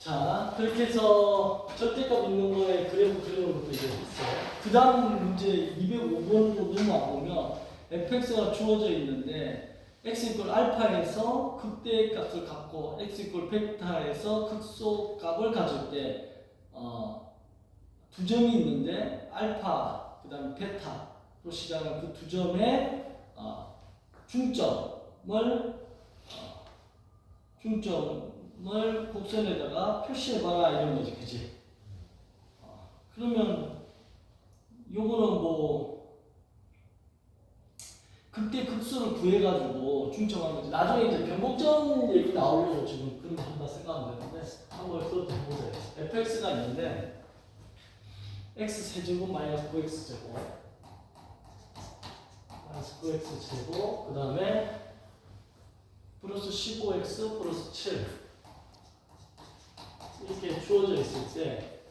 자, 그렇게 해서 절대값 있는 거에 그래프 그리는 것도 이제 있어요. 그 다음 문제 205번으로 넘어가보면 fx가 주어져 있는데 x 이퀄 알파에서 극대의 값을 갖고 x 이퀄 베타에서 극소 값을 가질 때 두 점이 있는데 알파 그 다음에 베타로 시작하는 그 두 점의 중점을 곡선에다가 표시해봐라 이런 거지, 그지? 그러면 요거는 뭐 극대 극소를 구해가지고 중점하는 거지. 나중에 이제 변곡점 얘기 나오려고 지금 그런 거 한다 생각하면 되는데 한번 그것도 해보세요. fx가 있는데 x 세제곱 마이너스 9x 제곱 마이너스 9x 제곱 그 다음에 플러스 15x 플러스 7 이렇게 주어져 있을 때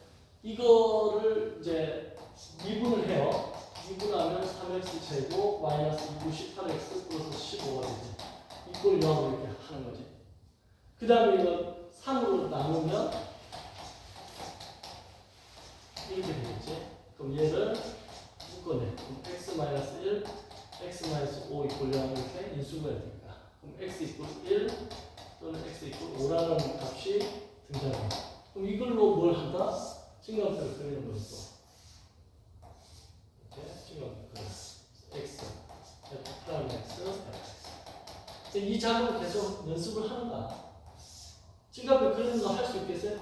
이거를 이제 미분을 해요. 미분하면 3x 제곱 마이너스 18x 플러스 15가 되지. 이걸 요하고 이렇게 하는 거지. 그 다음에 이거 3으로 나누면 이렇게 되겠지. 그럼 얘를 묶어내. 그럼 x 마이너스 1, x 마이너스 5 이꼴 0 이렇게 인수분해야 되니까. 그럼 x 이꼴 1 또는 x 이꼴 5라는 값이 등장해요. 그럼 이걸로 뭘 한다? 증가표를 그리는 거였어. 이렇게 증가표 그려. x, f 프라임 x, f. 이 작업을 계속 연습을 하는 거야. 증가표 그리는 거 할 수 있겠어요?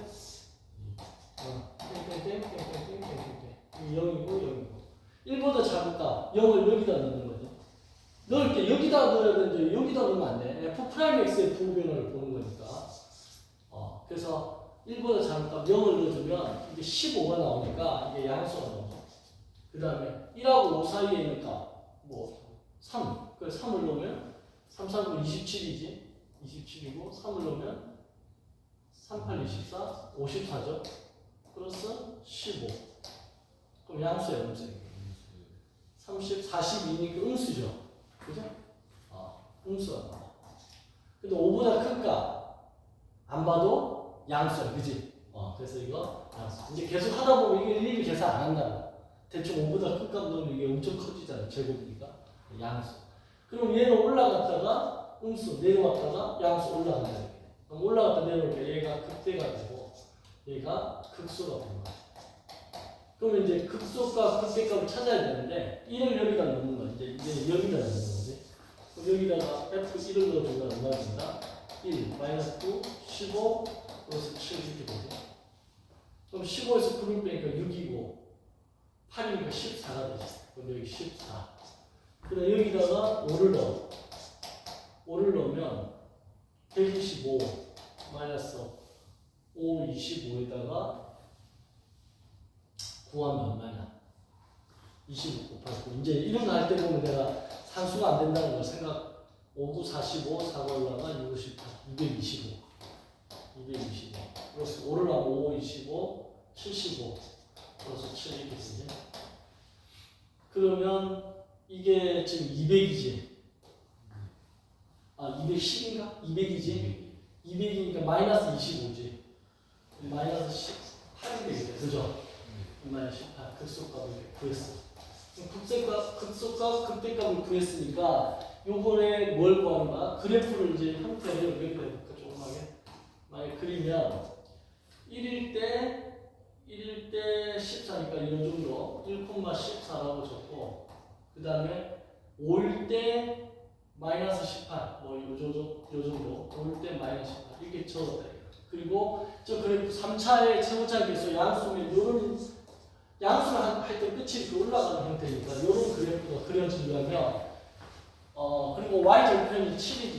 땡땡땡땡땡땡땡땡. 0이고 0이고. 1보다 작을까? 0을 여기다 넣는 거지. 넣을 때 여기다 넣어야 되는데 여기다 넣으면 안 돼. f 프라임 x의 부호변화를 보는 거니까. 그래서 1보다 작을까? 0을 넣어주면 이게 15가 나오니까 이게 양수가 나오죠. 그 다음에 1하고 5 사이에 있으니까 뭐 3. 그래서 3을 넣으면 3, 3, 9, 27이지. 27이고 3을 넣으면 3, 8, 24, 54죠. 플러스 15. 그럼 양수예요, 음수. 30, 42니까 음수죠. 그죠? 음수가 나와. 근데 5보다 클까? 안 봐도 양수야, 그지? 그래서 이거 양수. 이제 계속 하다 보면 이게 일일이 계산 안 한다고. 대충 5보다 클까 넣으면 이게 엄청 커지잖아, 제곱이니까. 양수. 그럼 얘는 올라갔다가 음수, 내려왔다가 양수 올라간다. 그럼 올라갔다 내려오니까 얘가 극대가 되고 얘가 극소가 되는 거야. 그러면 이제 극소값, 극대값을 찾아야 되는데 1을 여기다 넣는 거야. 이제 여기다 넣는 거지. 그럼 여기다가 F1을 넣어주면 얼마나 된다? 1, 마이너스 9, 15, 플러스 7 이렇게 되죠. 그럼 15에서 9를 빼니까 6이고 8이니까 14가 되지. 그럼 여기 14. 그다음 여기다가 5를 넣어. 5를 넣으면 125 마이너스 5, 25에다가 구하면 얼마냐? 25 곱하기 9. 이제 이런 거 할 때 보면 내가 산수가 안 된다는 걸 생각. 5, 9, 45, 4가 올라가 6, 18, 225. 225. 플러스 5를 하면 5, 25, 75. 플러스 7 이렇게 되지. 그러면 이게 지금 200이지. 210인가? 200이지? 200이니까 마이너스 25지. 마이너스 18이 되겠다. 그죠? 마이너스 18. 극소값을 구했어. 극소값, 극대값을 구했으니까 요번에 뭘 구하는 거야? 그래프를 이제 형태를 여기다 해볼까? 조그맣게. 만약에 그리면 1일 때 14니까 이런 정도 1,14라고 적고 그 다음에 5일 때 마이너스 18, 뭐 요 정도 5일 때 마이너스 18 이렇게 적었다. 그리고 저 그래프 3차의 최고차 계수 양수면 요런 양수를 할 때 끝이 이렇게 올라가는 형태니까 요런 그래프가 그려지려면 그리고 y절편이 7이지.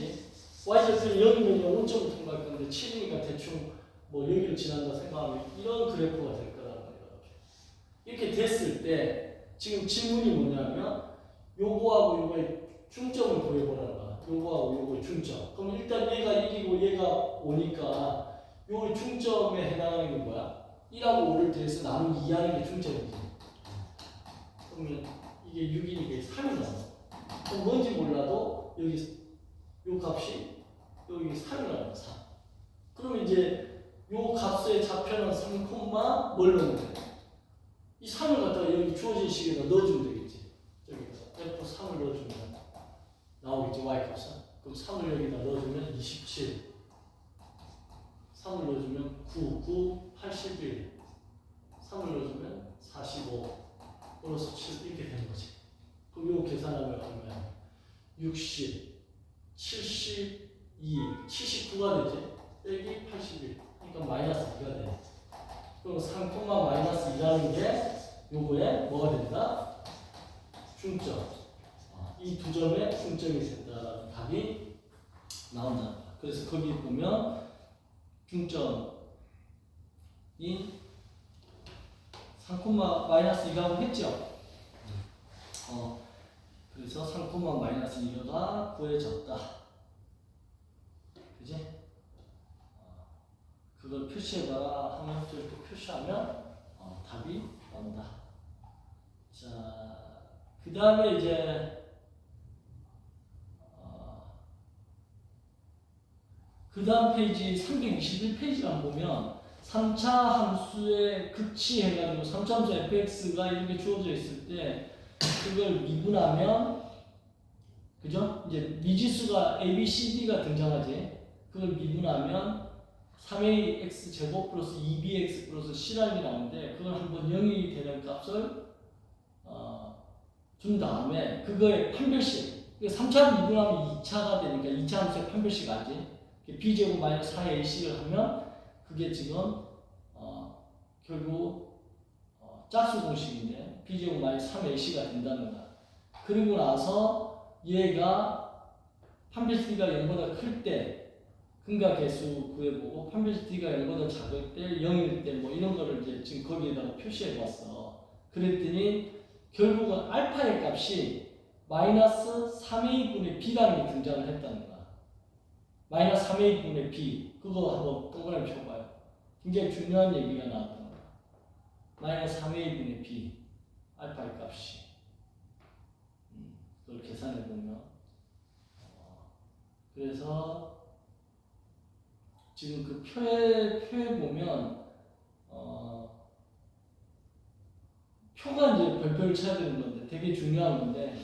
y절편이 0이면 0점을 통과할 건데 7이니까 대충 뭐 여기를 지난다 생각하면 이런 그래프가 될 거라는 거예요. 이렇게 됐을 때 지금 질문이 뭐냐면 요거하고 요거의 중점을 구해보라는 거야. 요거하고 요거의 중점. 그럼 일단 얘가 1이고 얘가 5니까 요의 중점에 해당하는 게 뭐야? 1하고 5를 더해서 나누기 2하는 게 중점이지. 그러면 이게 6이니까 3이 나와. 그럼 뭔지 몰라도 여기 요 값이 여기 3이 나와. 3. 그러면 이제 요 값의 좌표는 3, 뭘 넣으면 돼? 이 3을 갖다가 여기 주어진 식에다 넣어주면 되겠지. 여기다 F3을 넣어주면 나오겠지, Y값은. 그럼 3을 여기다 넣어주면 27. 3을 넣어주면 9, 81. 3을 넣어주면 45. 플러스 7 이렇게 되는 거지. 그럼 이거 계산하면 얼마야? 60, 72, 79가 되지. 빼기 81. 그러니까 마이너스 2가 돼. 그럼 3, 마이너스 2라는 게 요거에 뭐가 된다? 중점. 이 두 점에 중점이 된다라는 답이 나온다. 그래서 거기 보면 중점이 3, 마이너스 2라고 했죠? 그래서 3, 마이너스 2가 구해졌다. 그지? 그걸 표시해봐라 하면 이렇게 표시하면 답이 나온다. 자, 그 다음에 이제 그 다음 페이지 321페이지를 보면 3차 함수의 극치 해가지고 3차 함수 fx가 이렇게 주어져 있을 때 그걸 미분하면 그죠? 이제 미지수가 a, b, c, d가 등장하지. 그걸 미분하면 3ax 제곱 플러스 2bx 플러스 c라는 게 나오는데 그걸 한번 0이 되는 값을 준 다음에 그거에 판별식 3차 미분하면 2차가 되니까 2차 함수의 판별식 알지? b제곱 마이너스 4ac를 하면 그게 지금 결국 짝수 공식인데 b제곱 마이너스 3ac가 된다는 거야. 그리고 나서 얘가 판별식가 0보다 클 때 근과 개수 구해보고 판별식가 0보다 작을 때 0일 때 뭐 이런 거를 이제 지금 거기에다가 표시해 봤어. 그랬더니 결국은 알파의 값이 마이너스 3a분의 b라는 게 등장을 했다는 거야. 마이너스 3a분의 b 그거 한번 동그라미 쳐봐요. 굉장히 중요한 얘기가 나왔던 거야. 마이너스 3a분의 b 알파의 값이 그걸 계산해 보면 그래서 지금 그 표에 보면 표가 이제 별표를 쳐야 되는 건데 되게 중요한 건데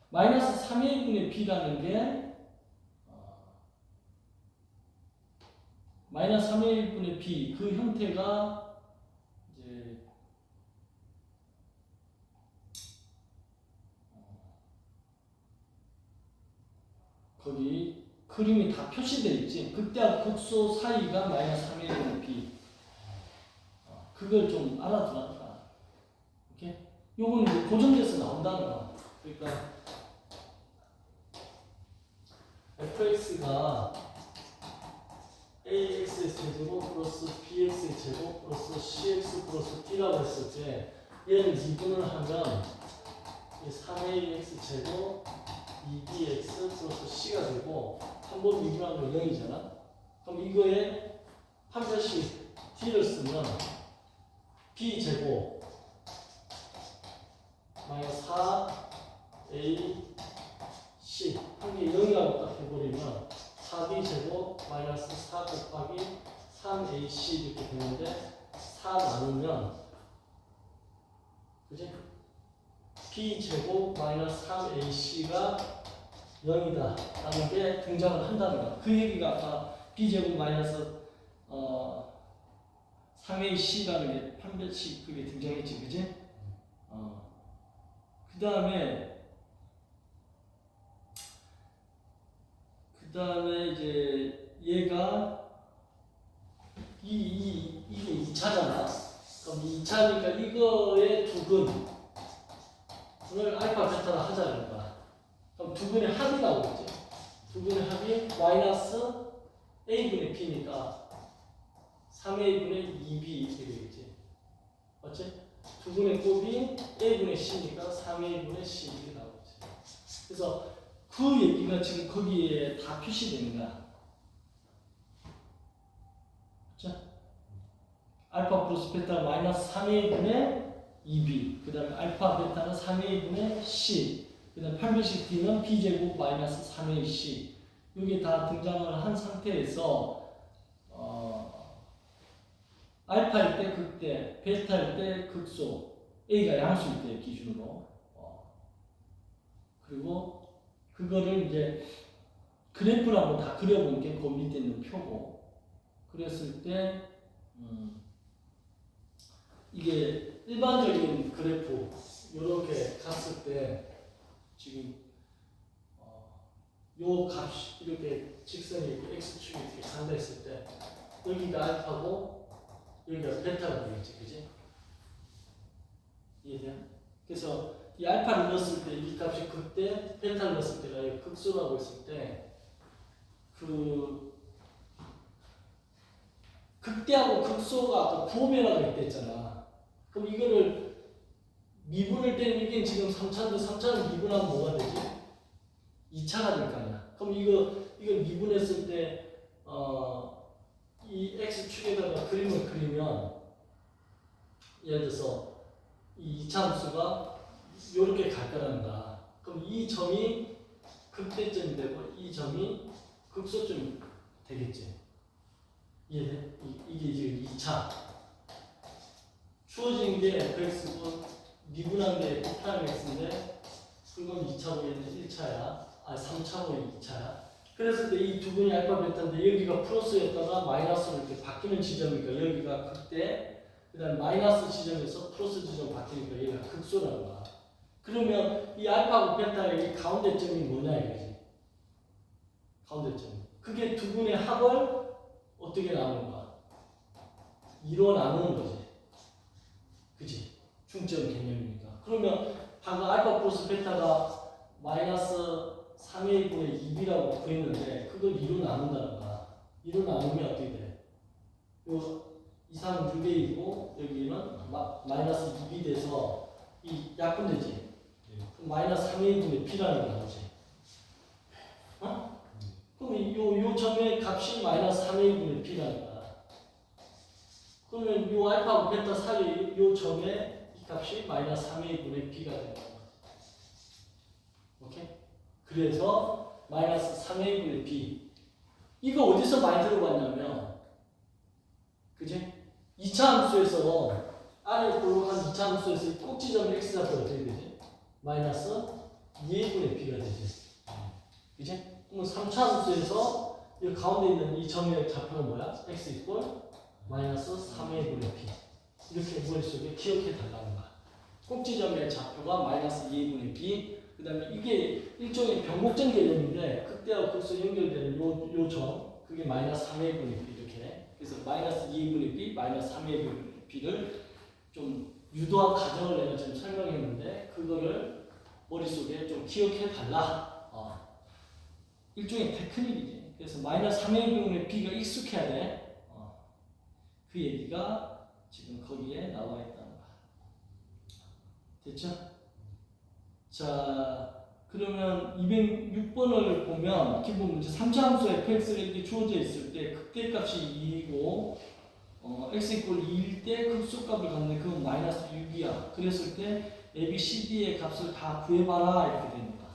마이너스 3a분의 b라는 게 마이너스 3a분의 b 그 형태가 이제 거기 그림이 다 표시되어 있지. 극대와 극소 사이가 마이너스 3a분의 b 그걸 좀 알아두라. 이렇게 요거는 이제 고정돼서 나온다는 거야. 그러니까 fx가 ax의 제곱 플러스 bx의 제곱 플러스 cx 플러스 d라고 했을 때 얘를 미분을 하면 3ax 제곱 2bx 플러스 c가 되고 한 번 미분하면 0이잖아. 그럼 이거에 판별식 t를 쓰면 b 제곱 마이너스 4a c 한 개 0이라고 딱 해버리면 4b 제곱 마이너스 4 곱하기 3ac 이렇게 되는데 4 나누면 그지? b 제곱 마이너스 3ac가 0이다 라는 게 등장을 한다는 거야. 그 얘기가 아까 b 제곱 마이너스 3ac라는 게 판별식 그게 등장했지, 그지? 그 다음에 이제 얘가 이게 2차잖아. 그럼 2차니까 이거의 두근을 알파 베타로 하자는 거야. 그럼 두근의 합이 나오겠지. 두근의 합이 마이너스 a분의 b니까 3a분의 2b 되겠지. 맞지? 두근의 곱이 a분의 c니까 3a분의 c 이렇게 나오겠지. 그래서 그 얘기가 지금 거기에 다 표시되는 거야. 자, 알파 플러스 베타 마이너스 3a분의 2b 그 다음에 알파 베타는 3a분의 c 그 다음에 판별식 d는 b제곱 마이너스 3ac 이게 다 등장을 한 상태에서 알파일 때 극대, 베타일 때 극소, A가 양수일 때 기준으로. 그리고 그거를 이제 그래프를 한번 다 그려본 게 그 밑에 있는 표고, 그랬을 때 이게 일반적인 그래프 이렇게 갔을 때 지금 요 값이 이렇게 직선이 이렇게 x축이 이렇게 간다 했을 때 여기가 알파고 여기가 베타가 되겠지, 그지? 이해돼요? 그래서 이 알파를 넣었을 때 이 값이 극대, 베타를 넣었을 때가 극소라고 했을 때 그 극대하고 극소가 아까 부호변화가 있다 했잖아. 그럼 이거를 미분을 때는 이게 지금 3차인데 3차를 미분하면 뭐가 되지? 2차가 될 거 아니야. 그럼 이걸 미분했을 때 이 x축에다가 그림을 그리면 예를 들어서 이 이차함수가 이렇게 갈 거라는 거야. 그럼 이 점이 극대점이 되고 이 점이 극소점이 되겠지. 이해돼? 이게 지금 2차. 주어진 게 fx고 미분한 게 f'x인데 그건 2차고 얘는 1차야. 3차고 2차야. 그랬을 때 이 두 분이 알파 베타인데 여기가 플러스였다가 마이너스로 이렇게 바뀌는 지점이니까 여기가 극대, 그 다음에 마이너스 지점에서 플러스 지점 바뀌니까 얘가 극소라는 거야. 그러면 이 알파하고 베타의 이 가운데점이 뭐냐 이거지. 가운데점. 그게 두 분의 합을 어떻게 나누는가? 2로 나누는 거지. 그치? 중점 개념이니까. 그러면 방금 알파 플러스 베타가 마이너스 3의 1분의 2b라고 구했는데 그걸 2로 나눈다는 거야. 2로 나누면 어떻게 돼? 요 이상은 6a이고 여기는 마이너스 2b 돼서 이 약분되지? 마이너스 3의 1분의 b라는 게 나오지. 어? 그럼 요 점의 값이 마이너스 3의 1분의 b라는 거야. 그러면 요 알파하고 베타 사이 요 점의 이 값이 마이너스 3의 1분의 b가 되는 거야. 오케이? 그래서 마이너스 3의 1분의 b. 이거 어디서 많이 들어봤냐면, 그지? 2차 함수에서 아래 볼록한 2차 함수에서 꼭지점 x가 어떻게 되지? 마이너스 2의 1분의 b가 되지. 그지? 그럼 3차 함수에서 이 가운데 있는 이 점의 좌표가 뭐야? x 이꼴 마이너스 3의 1분의 b. 이렇게 머릿속에 기억해 달라는 거야. 꼭지점의 좌표가 마이너스 2의 1분의 b. 그 다음에 이게 일종의 병목점 개념인데 극대와 극소 연결되는 요 점, 그게 마이너스 3의 1분의 b 이렇게. 그래서 마이너스 2의 1분의 b, 마이너스 3의 1분의 b를 좀 유도한 가정을 내가 지금 설명했는데 그거를 머릿속에 좀 기억해 달라. 일종의 테크닉이지. 그래서 마이너스 3의 1분의 b가 익숙해야 돼. 그 얘기가 지금 거기에 나와 있다는 거야. 됐죠? 자, 그러면 206번을 보면 기본 문제 3차 함수 fx가 이렇게 주어져 있을 때 극대값이 2이고 x 이퀄 2일 때 극소값을 갖는데 그건 마이너스 6이야. 그랬을 때 a, b, c, d의 값을 다 구해봐라 이렇게 됩니다.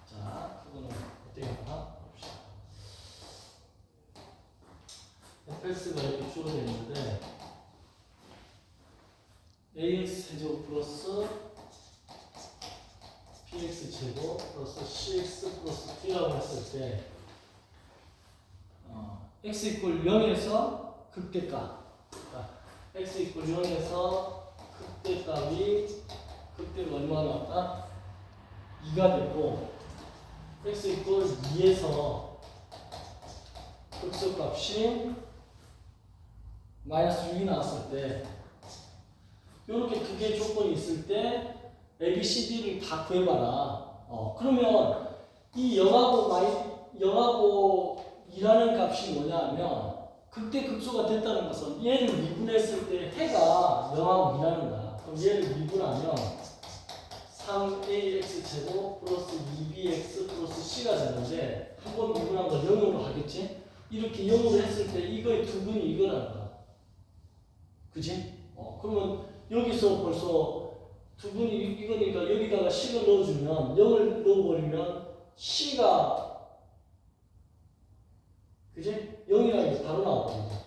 자, 그거는 어떻게 하나 봅시다. fx가 이렇게 주어져 있는데 ax 세제곱 플러스 px 제곱 플러스 cx 플러스 t라고 했을 때 x 이퀄 0에서 극대값, x 이퀄 0에서 극대값이 극대가 얼마 나왔다? 2가 되고 x 이퀄 2에서 극소값이 마이너스 6이 나왔을 때 이렇게 두 개의 조건이 있을 때 A, B, C, D를 다 구해봐라. 그러면 이 0하고 2라는 값이 뭐냐면 극대 극소가 됐다는 것은 얘를 미분했을 때 해가 0하고 2라는 거야. 그럼 얘를 미분하면 3ax 제곱 플러스 2bx 플러스 c가 되는데 한 번 미분한 걸 0으로 하겠지? 이렇게 0으로 했을 때 이거의 두 분이 이거라는 거야. 그치? 그러면 여기서 벌써 두 분이 이거니까 여기다가 c를 넣어주면 0을 넣어버리면 c가 그지? 0이라는 게 바로 나와버리죠.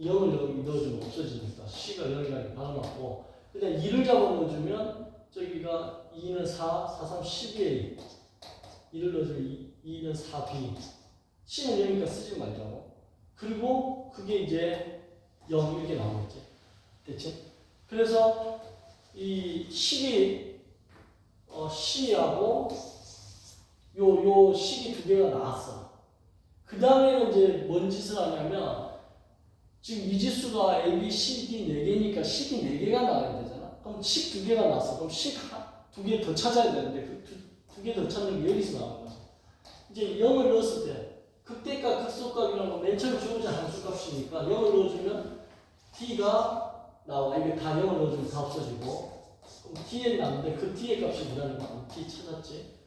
0을 여기 넣어주면 없어지니까 C가 0이라고 박아놨고 그냥 2를 잡아 넣어주면 저기가 2는 4, 4, 3, 12A 2를 넣어주면 2는 4B C는 0이니까 쓰지 말자고 그리고 그게 이제 0 이렇게 나오겠지 됐지? 그래서 이 식이 C하고 요 식이 두 개가 나왔어. 그 다음에는 이제 뭔 짓을 하냐면 지금 이 지수가 A, B, C, D 4개니까 식이 4개가 나와야 되잖아. 그럼 식 2개가 나왔어. 그럼 식 2개 더 찾아야 되는데 그 두 개 더 찾는 게 여기서 나오는 거지. 이제 0을 넣었을 때 극대값, 극소값이라는 건 맨 처음 주어진 함수값이니까 0을 넣어주면 D가 나와. 이게 다 0을 넣어주면 다 없어지고 그럼 D에 남는데 그 D의 값이 뭐라는 거야? D 찾았지?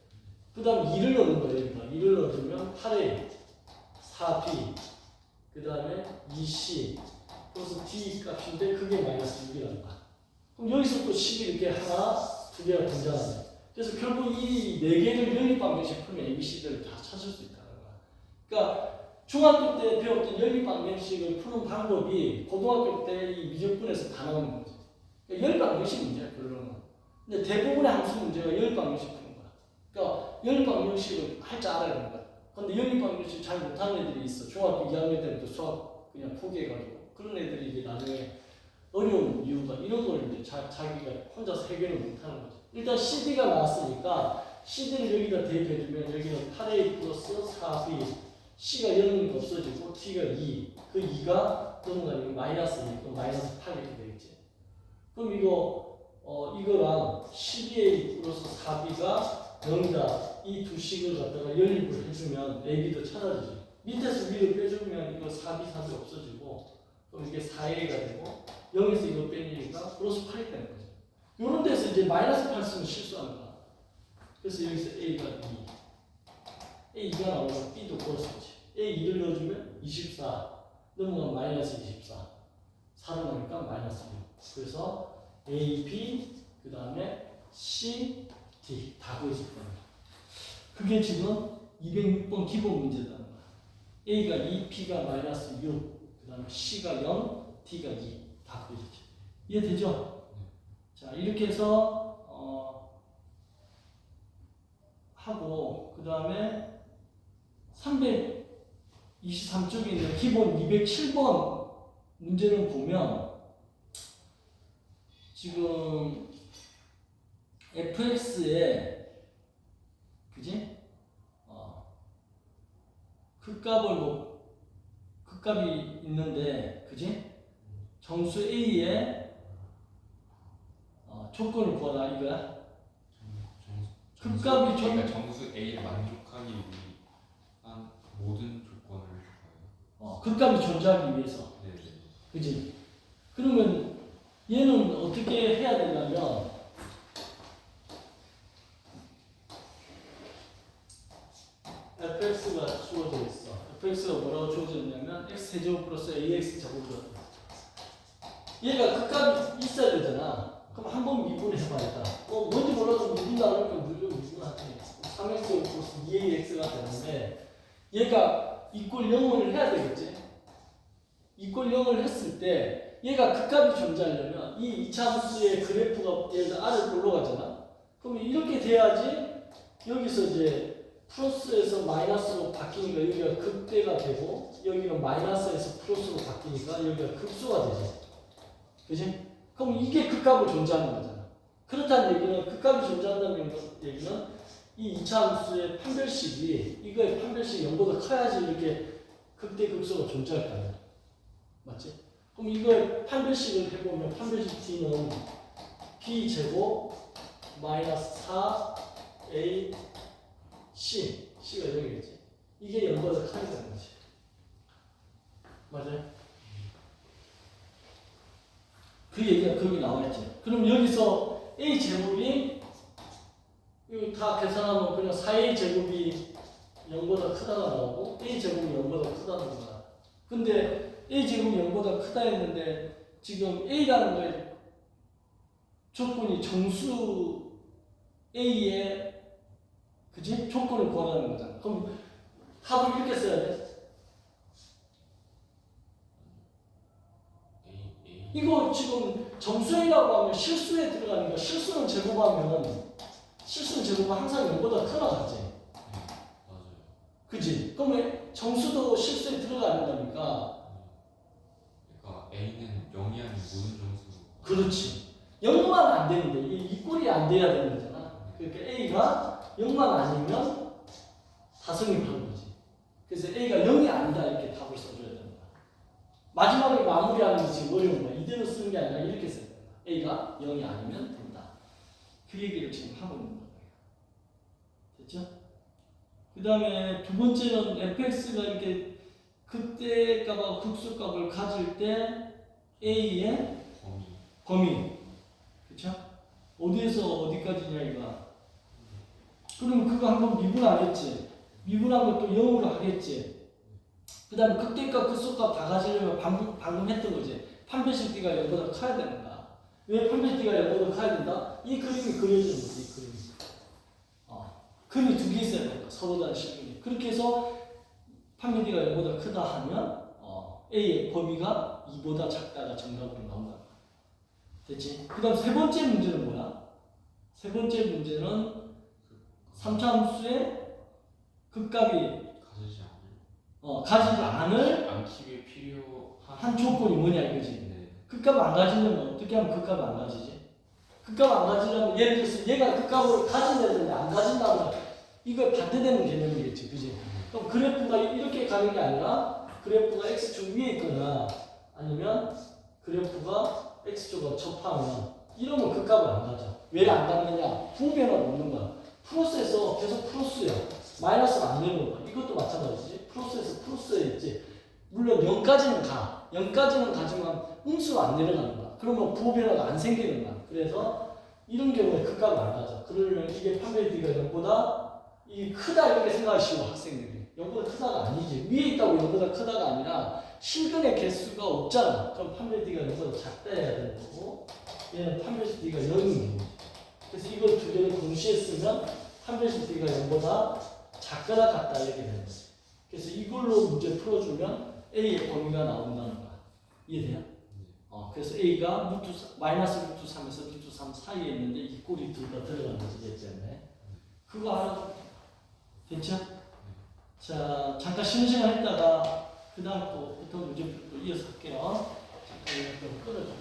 그 다음 2를 넣는 거예요. 여기다. 2를 넣어주면 8A, 4B, 그 다음에 2C, 플러스 D 값인데 그게 마이너스 6이라는 거야. 그럼 여기서 또 식이 이렇게 하나, 두 개가 등장하네. 그래서 결국 이 네 개를 연립 방정식 풀면 ABC들을 다 찾을 수 있다는 거야. 그러니까 중학교 때 배웠던 연립 방정식을 푸는 방법이 고등학교 때 이 미적분에서 다 나오는 거지. 그러니까 연립 방정식 문제야, 그러면. 근데 대부분의 함수 문제가 연립 방정식 푸는 거야. 그러니까 연립 방정식을 할 줄 알아야 되는 거야. 근데 연립 방정식 잘 못하는 애들이 있어. 중학교 2학년 때부터 수학 그냥 포기해가지고. 그런 애들이 이제 나중에 어려운 이유가 이런 걸 이제 자기가 혼자서 해결을 못하는 거지. 일단 CD가 나왔으니까 CD를 여기다 대입해주면 여기는 8A 플러스 4B C가 0이니까 없어지고 T가 2 그 2가 넘어가니까 마이너스 2 그럼 마이너스 8 이렇게 되겠지. 그럼 이거랑 12A 플러스 4B가 0이다. 이 두 식을 갖다가 연립을 해주면 AB도 찾아지지. 밑에서 위로 빼주면 이거 4B, 4B 없어지고 그럼 이게 4A가 되고 0에서 이거 빼니까 플러스 8이 되는 거죠. 이런 데서 이제 마이너스 8 쓰면 실수하는 거야. 그래서 여기서 A가 2. A2가 나오면 B도 플러스지. A2를 넣어주면 24. 넘어가면 마이너스 24. 4로 나니까 마이너스 6. 그래서 A, B, 그 다음에 C, D 다 구해줄 거예요. 그게 지금 206번 기본 문제라는 거야. A가 2, B가 마이너스 6, 그 다음에 C가 0, D가 2 다 구해주지. 이해되죠? 자 이렇게 해서 하고 그 다음에 323쪽에 있는 기본 207번 문제를 보면 지금 fx에 그지? 극값이 있는데 그지? 정수 A에 조건을 구하라 이거야. 극값이 그러니까 정수 A를 만족하기 위한 모든 조건을 구해요. 극값이 존재하기 위해서. 네네. 그지? 그러면 얘는 어떻게 해야 되냐면 fx가 주어져 있어. fx가 뭐라고 주어져 있냐면 x제곱 플러스 ax제곱이거든. 얘가 극값이 있어야 되잖아. 그럼 한번 미분해봐야겠다. 뭔지 몰라도 미분 나누니까 무조건 미분하지. 3x 플러스 2ax가 되는데 얘가 이꼴 0을 해야 되겠지. 이꼴 0을 했을 때 얘가 극값이 존재하려면 이 이차함수의 그래프가 얘를 아래로 올라가잖아. 그럼 이렇게 돼야지 여기서 이제 플러스에서 마이너스로 바뀌니까 여기가 극대가 되고 여기는 마이너스에서 플러스로 바뀌니까 여기가 극수가 되지. 그지? 그럼 이게 극값을 존재하는 거잖아. 그렇다는 얘기는 극값이 존재한다는 얘기는 이 이차함수의 판별식이 이거의 판별식이 0보다 커야지 이렇게 극대 극소가 존재할 거 아니야. 맞지? 그럼 이거의 판별식을 해보면 판별식 D는 B제곱 마이너스 4A C가 0이겠지. 이게 0보다 커야 되는 거지. 맞아요? 그 얘기가 거기 나와있지. 그럼 여기서 A 제곱이 이거 다 계산하면 그냥 4A 제곱이 0보다 크다가 나오고 A 제곱이 0보다 크다는 거야. 근데 A 제곱이 0보다 크다 했는데 지금 A라는 거에 조건이 정수 A의 그지? 조건을 구하라는 거잖아. 그럼 합을 이렇게 써야 돼. 이거 지금 정수행이라고 하면 실수에 들어가니까 실수는 제곱하면 항상 0보다 크나 같지? 맞아요. 그지? 그러면 정수도 실수에 들어가는 거니까 그러니까 A는 0이 아닌 모든 정수. 그렇지. 0만 안 되는데 이 꼴이 안 돼야 되는 거잖아. 그러니까 A가 0만 아니면 다성이 바른 거지. 그래서 A가 0이 아니다 이렇게 답을 써줘야 된다. 마지막에 마무리하는 게 지금 어려운 거야. 이대로 쓰는 게 아니라 이렇게 써야 된다. A가 0이 아니면 된다. 그 얘기를 지금 하고 있는 거예요. 됐죠? 그 다음에 두 번째는 fx가 이렇게 극대값과 극소값을 가질 때 A의 범위. 그쵸? 어디에서 어디까지냐 이거. 그러면 그거 한번 미분하겠지. 미분한 것도 0으로 하겠지. 그 다음에 극대값 극소값 다 가지려면 방금 했던 거지. 판별식 D가 0보다 커야 된다. 왜 판별식 D가 0보다 커야 된다? 이 그림이 그려지는 거지. 이 그림이. 그림이 두 개 있어야 된다. 서로 다른 실근이. 그렇게 해서 판별 D가 0보다 크다 하면 A의 범위가 2보다 작다가 정답으로 나온다. 됐지? 그 다음 세 번째 문제는 뭐야? 세 번째 문제는 3차함수의 극값이 가지지 않을 않기 위해 필요한 한 조건이 뭐냐 이거지. 네. 극값을 안 가지려면 어떻게 하면 극값을 안 가지지? 극값을 안 가지려면 예를 들어서 얘가 극값을 가진다는데 안 가진다면 이거 반대되는 개념이겠지, 그지? 그럼 그래프가 이렇게 가는 게 아니라 그래프가 x축 위에 있거나 아니면 그래프가 x축과 접하면 이러면 극값을 안 가져. 왜 안 갖느냐? 부호변화가 없는 거야. 플러스에서 계속 플러스야. 마이너스가 안 되는 거야. 이것도 마찬가지지. 플러스에서 플러스에 있지. 물론 0까지는 가. 0까지는 가지만 음수가 안 내려가는 거야. 그러면 부호변화가 안 생기는 거야. 그래서 이런 경우에 극값을 안 가져. 그러면 이게 판별 D가 0보다 이 크다 이렇게 생각하시고 학생들이 0보다 크다가 아니지. 위에 있다고 0보다 크다가 아니라 실근의 개수가 없잖아. 그럼 판별 D가 0보다 작다 해야 되는 거고 얘는 판별식 D가 0인 경우지. 그래서 이걸 두 개를 동시에 쓰면 판별식 D가 0보다 작거나 같다 이렇게 되는 거지. 그래서 이걸로 문제 풀어주면 A의 범위가 나온다는 거야. 이해돼요? 그래서 A가 마이너스 루트 3에서 루트 3 사이에 있는데 이 꼴이 둘 다 들어간 거지. 얘 때문에. 그거 알아도 됐죠? 자, 잠깐 쉬는 시간 했다가 그 다음 거부터 문제 또 이어서 할게요. 잠깐 이거 끊어줘.